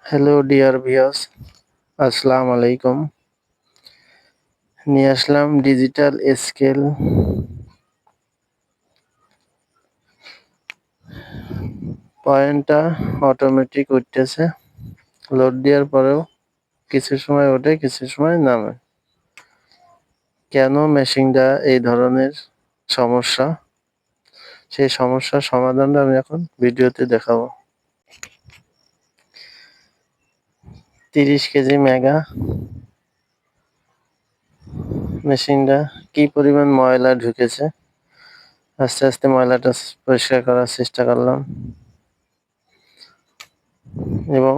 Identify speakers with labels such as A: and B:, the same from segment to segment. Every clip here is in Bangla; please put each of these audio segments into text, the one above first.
A: হ্যালো ডিয়ার ভিউয়ার্স, আসসালামু আলাইকুম। নিয়ে আসলাম ডিজিটাল স্কেল। পয়েন্টটা অটোমেটিক উঠতেছে। লোড দেওয়ার পরেও কিছু সময় ওঠে, কিছু সময় নামে। কেন মেশিনটা এই ধরনের সমস্যা, সেই সমস্যার সমাধানটা আমি এখন ভিডিওতে দেখাবো। 30 কেজি মেগা মেশিনটা কি পরিমাণ ময়লা ঢুকেছে, আস্তে আস্তে ময়লাটা পরিষ্কার করার চেষ্টা করলাম এবং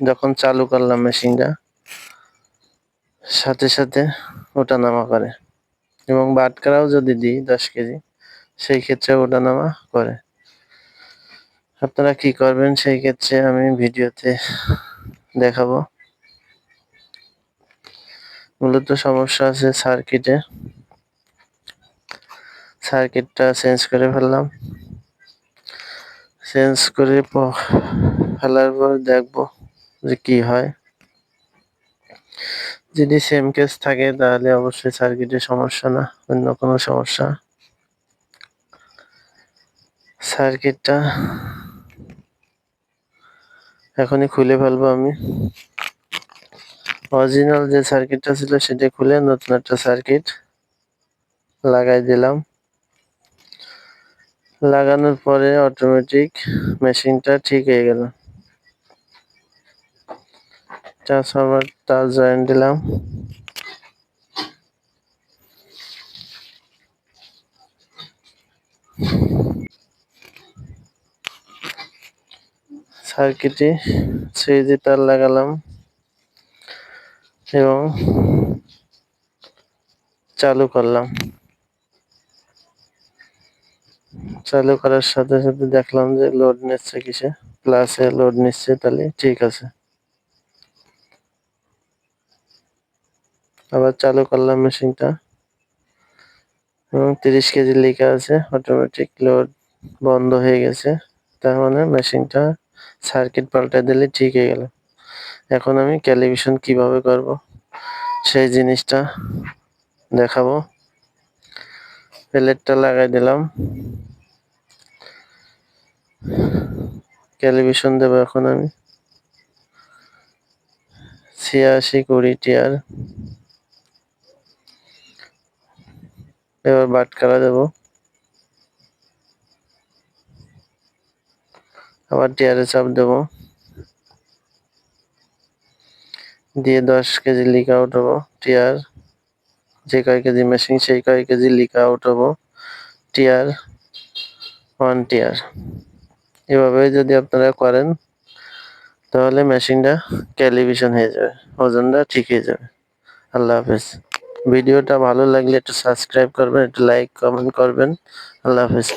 A: যখন চালু করলাম মেশিনটা সাথে সাথে ওঠানামা করে এবং বাটখারাও যদি দিই 10 কেজি সেই ক্ষেত্রে ওঠানামা করে। আপনারা কি করবেন সেই ক্ষেত্রে আমি ভিডিওতে দেখাবো। মূলত সমস্যা আছে সার্কিটটা চেঞ্জ করে ফেললাম। চেঞ্জ করে ফেলার পর দেখবো যে কি হয়। যদি সেম কেস থাকে তাহলে অবশ্যই সার্কিটের সমস্যা না, অন্য কোনো সমস্যা। সার্কিটটা এখনই খুলে ফেলবো আমি। অরিজিনাল যে সার্কিটটা ছিল সেটা খুলে নতুন একটা সার্কিট লাগাই দিলাম। লাগানোর পরে অটোমেটিক মেশিনটা ঠিক হয়ে গেল। ট্রান্সফরমার তার জয়েন্ট দিলাম। সার্কিটে সুইচে তার লাগালাম এবং চালু করলাম। চালু করার সাথে সাথে দেখলাম যে লোড নিচ্ছে কিসে, প্লাসে লোড নিচ্ছে, তাহলে ঠিক আছে। আবার চালু করলাম মেশিনটা এবং 30 কেজি লেখা আছে, অটোমেটিক লোড বন্ধ হয়ে গেছে। তার মানে মেশিনটা সার্কিট পাল্টে দিলে ঠিক হয়ে গেল। এখন আমি ক্যালিব্রেশন কিভাবে করব সেই জিনিসটা দেখাবো। প্লেটটা লাগাই দিলাম, ক্যালিব্রেশন দেবো এখন আমি 86-20 টিয়ার। এবার বাটখারা দেবো, আবার টিয়ারে চাপ দেবো, দিয়ে 10 কেজি লিক আউট হবো। টিয়ার যে কয় কেজি মেশিন সেই কয় কেজি লিক আউট হবো। টিয়ার 1 টিয়ার। এভাবে যদি আপনারা করেন তাহলে মেশিনটা ক্যালিব্রেশন হয়ে যাবে, ওজনটা ঠিক হয়ে যাবে। আল্লাহ হাফেজ। ভিডিওটা ভালো লাগলে একটু সাবস্ক্রাইব করবেন, একটু লাইক কমেন্ট করবেন। আল্লাহ হাফেজ।